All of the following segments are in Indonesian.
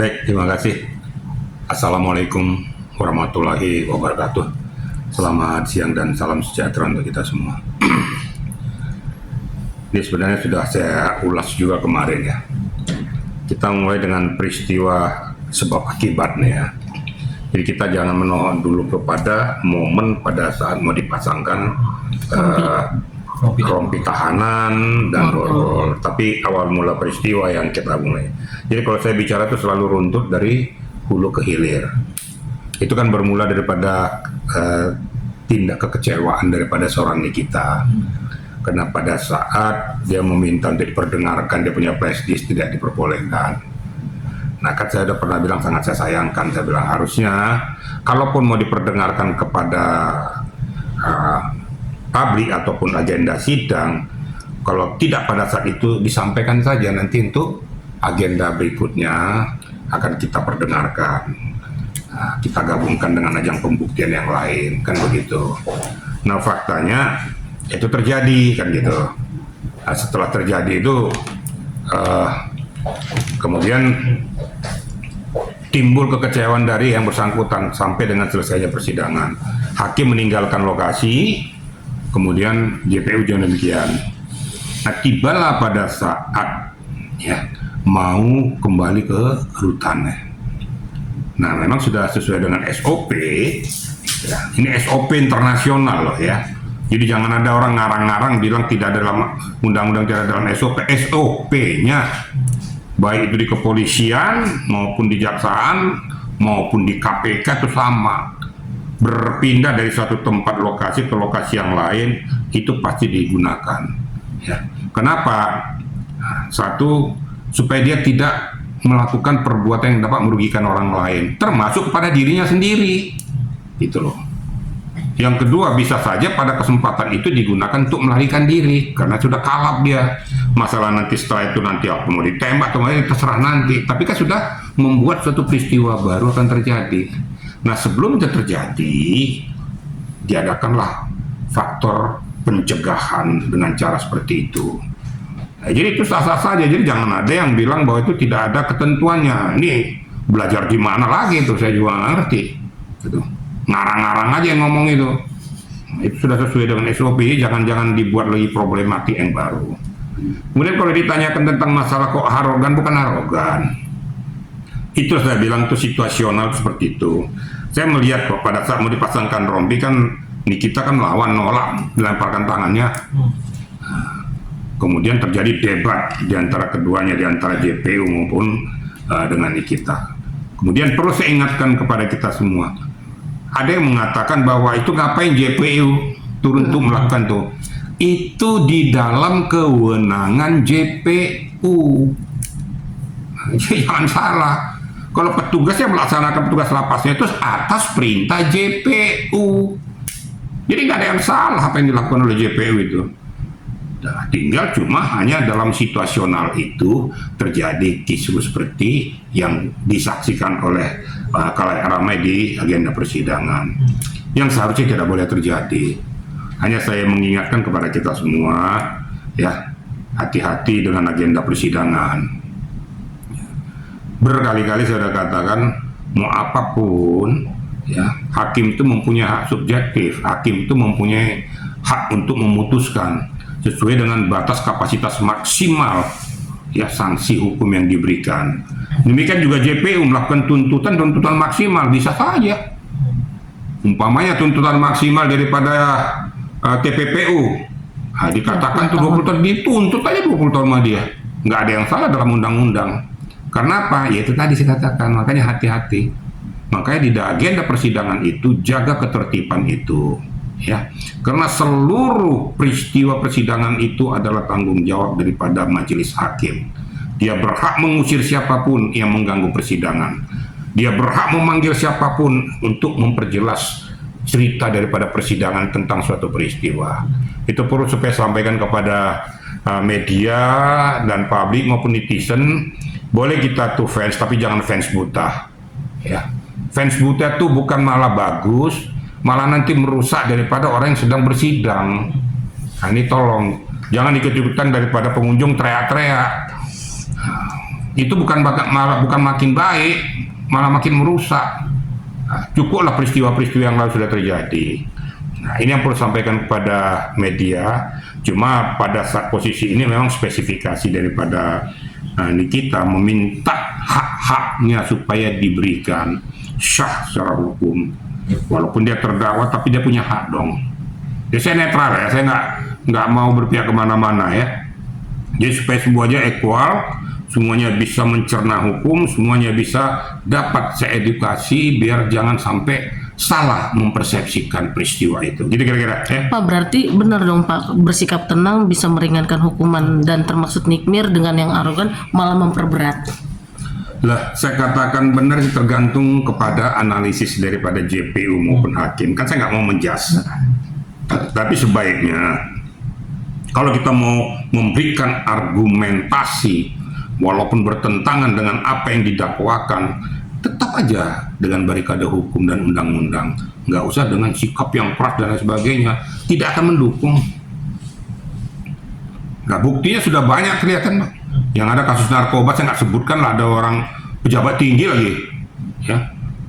Baik, terima kasih. Assalamualaikum warahmatullahi wabarakatuh. Selamat siang dan salam sejahtera untuk kita semua. Ini sebenarnya sudah saya ulas juga kemarin ya. Kita mulai dengan peristiwa sebab akibatnya ya. Jadi kita jangan menohon dulu kepada momen pada saat mau dipasangkan rompi tahanan dan borgol, tapi awal mula peristiwa yang kita mulai. Jadi kalau saya bicara itu selalu runtut dari hulu ke hilir. Itu kan bermula daripada tindak kekecewaan daripada seorang Nikita. Karena pada saat dia meminta untuk diperdengarkan dia punya flash disk tidak diperbolehkan. Nah kan saya sudah pernah bilang sangat saya sayangkan, saya bilang harusnya kalaupun mau diperdengarkan kepada publik ataupun agenda sidang, kalau tidak pada saat itu disampaikan saja, nanti untuk agenda berikutnya akan kita perdengarkan. Nah, kita gabungkan dengan ajang pembuktian yang lain, kan begitu. Nah faktanya itu terjadi kan gitu. Nah, setelah terjadi itu kemudian timbul kekecewaan dari yang bersangkutan sampai dengan selesainya persidangan. Hakim meninggalkan lokasi, kemudian JPU juga demikian. Nah tibalah pada saat ya mau kembali ke rutan. Nah memang sudah sesuai dengan SOP ya. Ini SOP internasional loh ya. Jadi jangan ada orang ngarang-ngarang bilang tidak ada dalam undang-undang, tidak ada dalam SOP. SOP-nya baik itu di kepolisian maupun di jaksaan maupun di KPK itu sama. Berpindah dari suatu tempat lokasi ke lokasi yang lain itu pasti digunakan ya. Kenapa? Satu, supaya dia tidak melakukan perbuatan yang dapat merugikan orang lain termasuk kepada dirinya sendiri gitu loh. Yang kedua, bisa saja pada kesempatan itu digunakan untuk melarikan diri karena sudah kalap dia. Masalah nanti setelah itu nanti apa mau ditembak atau terserah nanti, tapi kan sudah membuat suatu peristiwa baru akan terjadi. Nah sebelum itu terjadi, diadakanlah faktor pencegahan dengan cara seperti itu. Nah, jadi itu sah-sah saja, jadi jangan ada yang bilang bahwa itu tidak ada ketentuannya. Ini belajar di mana lagi itu, saya juga nggak ngerti. Gitu. Ngarang-ngarang aja yang ngomong itu. Nah, itu sudah sesuai dengan SOP, jangan-jangan dibuat lagi problematik yang baru. Kemudian kalau ditanyakan tentang masalah kok arogan, bukan arogan. Itu saya bilang itu situasional seperti itu. Saya melihat kok pada saat mau dipasangkan rompi kan Nikita kan lawan, nolak, dilemparkan tangannya. Kemudian terjadi debat di antara keduanya, di antara JPU maupun dengan Nikita. Kemudian perlu saya ingatkan kepada kita semua. Ada yang mengatakan bahwa itu ngapain JPU turun untuk melakukan tuh. Itu di dalam kewenangan JPU. Jangan salah. Kalau petugas yang melaksanakan petugas lapasnya itu atas perintah JPU. Jadi nggak ada yang salah apa yang dilakukan oleh JPU itu. Nah, tinggal cuma hanya dalam situasional itu terjadi kisru seperti yang disaksikan oleh khalayak ramai di agenda persidangan. Yang seharusnya tidak boleh terjadi. Hanya saya mengingatkan kepada kita semua, ya hati-hati dengan agenda persidangan. Berkali-kali saya sudah katakan, mau apapun, ya hakim itu mempunyai hak subjektif, hakim itu mempunyai hak untuk memutuskan sesuai dengan batas kapasitas maksimal, ya sanksi hukum yang diberikan. Demikian juga JPU melakukan tuntutan maksimal, bisa saja. Umpamanya tuntutan maksimal daripada TPPU, nah, dikatakan tuh 20 tahun, dituntut aja 20 tahun sama dia. Nggak ada yang salah dalam undang-undang. Karena apa? Ya itu tadi saya katakan, makanya hati-hati. Makanya di agenda persidangan itu jaga ketertiban itu, ya. Karena seluruh peristiwa persidangan itu adalah tanggung jawab daripada majelis hakim. Dia berhak mengusir siapapun yang mengganggu persidangan. Dia berhak memanggil siapapun untuk memperjelas cerita daripada persidangan tentang suatu peristiwa. Itu perlu supaya sampaikan kepada media dan publik maupun netizen. Boleh kita tuh fans, tapi jangan fans buta. Ya, fans buta tuh bukan malah bagus, malah nanti merusak daripada orang yang sedang bersidang. Nah, ini tolong jangan ikut-ikutan daripada pengunjung teriak-teriak. itu bukan makin baik, malah makin merusak. Nah, cukuplah peristiwa-peristiwa yang lalu sudah terjadi. Nah, ini yang perlu sampaikan kepada media. Cuma pada saat posisi ini memang spesifikasi daripada Nikita meminta hak-haknya supaya diberikan sah secara hukum. Walaupun dia terdakwa, tapi dia punya hak dong. Jadi saya netral ya, saya nggak mau berpihak kemana-mana ya. Jadi supaya semuanya equal, semuanya bisa mencerna hukum, semuanya bisa dapat seedukasi biar jangan sampai salah mempersepsikan peristiwa itu. Gitu kira-kira ya. Pak, berarti benar dong Pak, bersikap tenang bisa meringankan hukuman, dan termaksud Nikmir dengan yang arogan malah memperberat. Lah, saya katakan benar tergantung kepada analisis daripada JPU maupun hakim. Kan saya nggak mau menjas. Tapi sebaiknya kalau kita mau memberikan argumentasi walaupun bertentangan dengan apa yang didakwakan, tetap aja dengan barikade hukum dan undang-undang. Nggak usah dengan sikap yang keras dan lain sebagainya. Tidak akan mendukung. Nah, buktinya sudah banyak kelihatan, Pak. Yang ada kasus narkoba, saya nggak sebutkan lah, ada orang pejabat tinggi lagi, ya,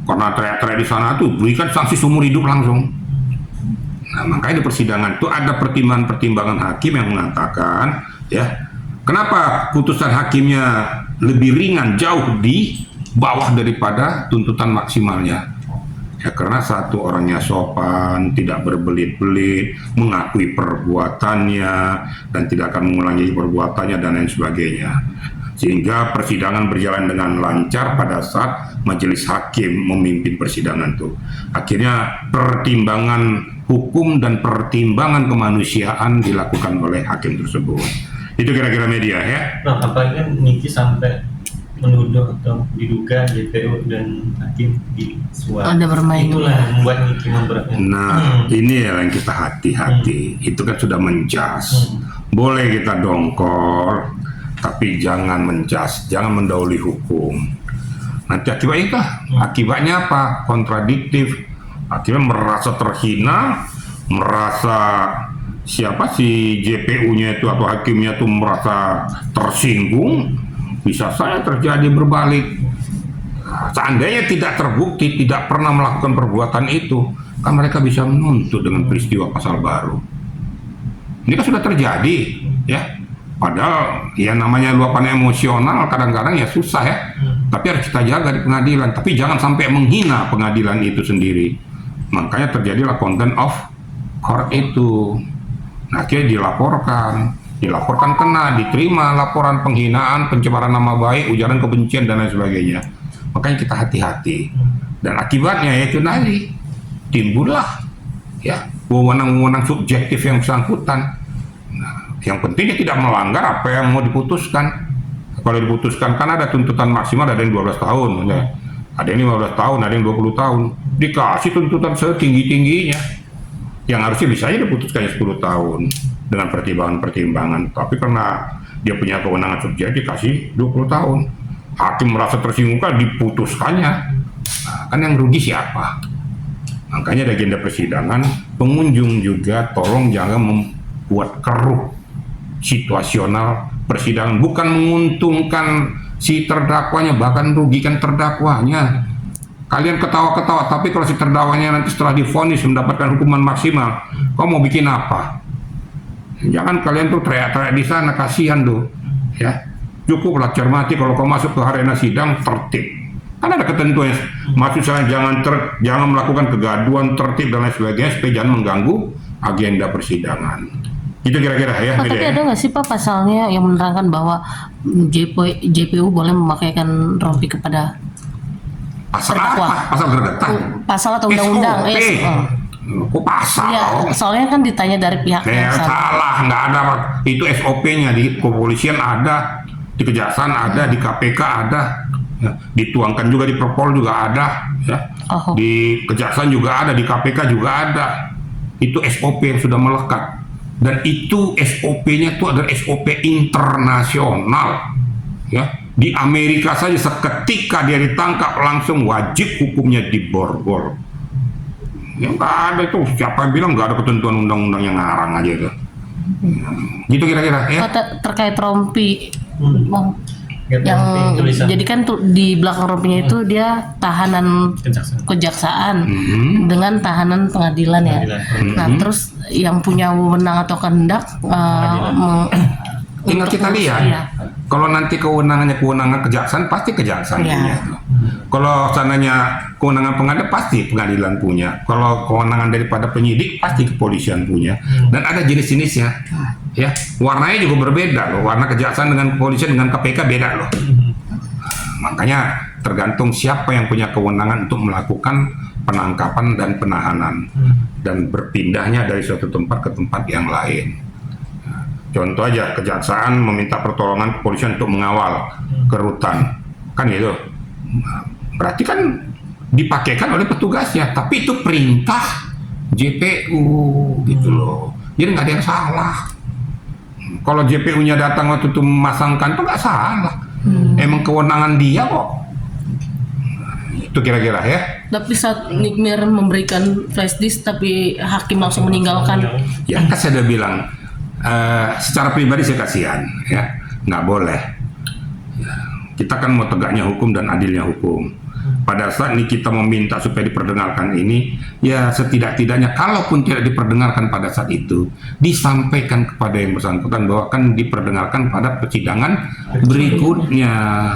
karena teriak-teriak di sana tuh berikan sanksi seumur hidup langsung. Nah, makanya di persidangan itu ada pertimbangan-pertimbangan hakim yang mengatakan, ya, kenapa putusan hakimnya lebih ringan jauh di bawah daripada tuntutan maksimalnya. Ya, karena satu, orangnya sopan, tidak berbelit-belit, mengakui perbuatannya, dan tidak akan mengulangi perbuatannya, dan lain sebagainya. Sehingga persidangan berjalan dengan lancar pada saat majelis hakim memimpin persidangan itu. Akhirnya pertimbangan hukum dan pertimbangan kemanusiaan dilakukan oleh hakim tersebut. Itu kira-kira media ya. Nah, apalagi kan Niki sampai menuduh atau diduga JPU dan hakim disuap. Ada bermain. Itulah yang membuat Niki memberatkan. Nah, ini yang kita hati-hati. Itu kan sudah menjas. Boleh kita dongkol, tapi jangan menjas, jangan mendahului hukum. Nanti akibatnya apa? Kontradiktif. Akhirnya merasa terhina, merasa siapa si JPU-nya itu atau hakimnya itu merasa tersinggung. Bisa saja terjadi berbalik. Seandainya tidak terbukti, tidak pernah melakukan perbuatan itu, kan mereka bisa menuntut dengan peristiwa pasal baru. Ini kan sudah terjadi, ya. Padahal ya namanya luapan emosional kadang-kadang ya susah ya. Tapi harus kita jaga di pengadilan. Tapi jangan sampai menghina pengadilan itu sendiri. Makanya terjadilah contempt of court itu. Nah, akhirnya dilaporkan kena, diterima laporan penghinaan, pencemaran nama baik, ujaran kebencian dan lain sebagainya. Makanya kita hati-hati. Dan akibatnya yaitu tadi timbullah ya wewenang-wewenang subjektif yang bersangkutan. Nah, yang penting dia tidak melanggar apa yang mau diputuskan. Kalau diputuskan kan ada tuntutan maksimal, ada yang 12 tahun, ada yang 15 tahun, ada yang 20 tahun. Dikasih tuntutan setinggi-tingginya. Yang harusnya bisa aja diputuskan 10 tahun. Dengan pertimbangan-pertimbangan, tapi karena dia punya kewenangan subjektif dikasih 20 tahun. Hakim merasa tersinggung kan diputuskannya. Nah, kan yang rugi siapa? Makanya di agenda persidangan, pengunjung juga tolong jangan membuat keruh situasional persidangan, bukan menguntungkan si terdakwanya, bahkan merugikan terdakwanya. Kalian ketawa-ketawa, tapi kalau si terdakwanya nanti setelah divonis mendapatkan hukuman maksimal, kau mau bikin apa? Jangan kalian tuh teriak-teriak di sana, kasihan tuh, ya. Cukuplah cermati kalau kau masuk ke arena sidang tertib. Kan ada ketentuan, maksud saya jangan melakukan kegaduhan, tertib dan lain sebagainya supaya jangan mengganggu agenda persidangan. Itu kira-kira ya. Pak, tapi ada nggak sih Pak pasalnya yang menerangkan bahwa JPU boleh memakaikan rompi kepada pasal terdakwa? apa? Pasal terdekat. Pasal atau undang-undang? Kok pasal? Ya, soalnya kan ditanya dari pihak yang salah, nggak ada. Itu SOP-nya di kepolisian ada, di kejaksaan ada, di KPK ada, ya. Dituangkan juga di Perpol juga ada, ya. Di kejaksaan juga ada, di KPK juga ada. Itu SOP yang sudah melekat, dan itu SOP-nya itu adalah SOP internasional, ya. Di Amerika saja seketika dia ditangkap langsung wajib hukumnya diborgol. Ya nggak ada itu, siapa yang bilang nggak ada ketentuan undang-undang yang ngarang aja itu. Gitu kira-kira ya. Terkait rompi, Bang. yang tulisan jadi kan di belakang rompinya itu dia tahanan kejaksaan. kejaksaan Mhm. dengan tahanan pengadilan ya. Pengadilan. Nah terus yang punya wewenang atau kehendak Tinggal kita lihat. Iya. Kalau nanti kewenangannya kewenangan kejaksaan, pasti kejaksaan Iya. punya. Kalau sananya kewenangan pengadilan, pasti pengadilan punya. Kalau kewenangan daripada penyidik, pasti kepolisian punya. Dan ada jenis-jenisnya. Ya, warnanya juga berbeda loh. Warna kejaksaan dengan kepolisian dengan KPK beda loh. Makanya tergantung siapa yang punya kewenangan untuk melakukan penangkapan dan penahanan dan berpindahnya dari suatu tempat ke tempat yang lain. Contoh aja, kejaksaan meminta pertolongan kepolisian untuk mengawal ke rutan, kan gitu. Berarti kan dipakaikan oleh petugasnya, tapi itu perintah JPU gitu loh. Jadi nggak ada yang salah. Kalau JPU-nya datang waktu itu memasangkan itu nggak salah. Emang kewenangan dia kok. Itu kira-kira ya. Tapi saat Nikmir memberikan flash disk tapi hakim langsung meninggalkan. Ya kan saya udah bilang, secara pribadi saya kasihan, ya nggak boleh. Ya, kita kan mau tegaknya hukum dan adilnya hukum. Pada saat ini kita meminta supaya diperdengarkan ini, ya setidak-tidaknya kalaupun tidak diperdengarkan pada saat itu, disampaikan kepada yang bersangkutan bahwa akan diperdengarkan pada persidangan berikutnya,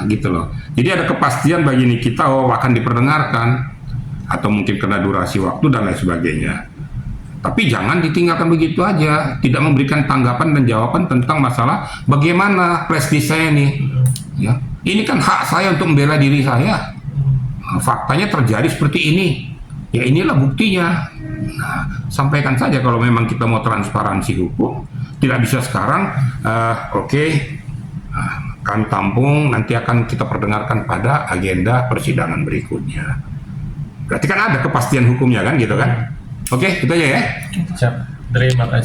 gitu loh. Jadi ada kepastian bagi kita akan diperdengarkan, atau mungkin kena durasi waktu dan lain sebagainya. Tapi jangan ditinggalkan begitu aja, tidak memberikan tanggapan dan jawaban tentang masalah bagaimana flash disk saya nih. Ya, ini kan hak saya untuk membela diri saya. Nah, faktanya terjadi seperti ini. Ya inilah buktinya. Nah, sampaikan saja kalau memang kita mau transparansi hukum. Tidak bisa sekarang, oke, kami tampung, nanti akan kita perdengarkan pada agenda persidangan berikutnya. Berarti kan ada kepastian hukumnya kan, gitu kan? Oke, itu aja ya. Siap. Terima kasih.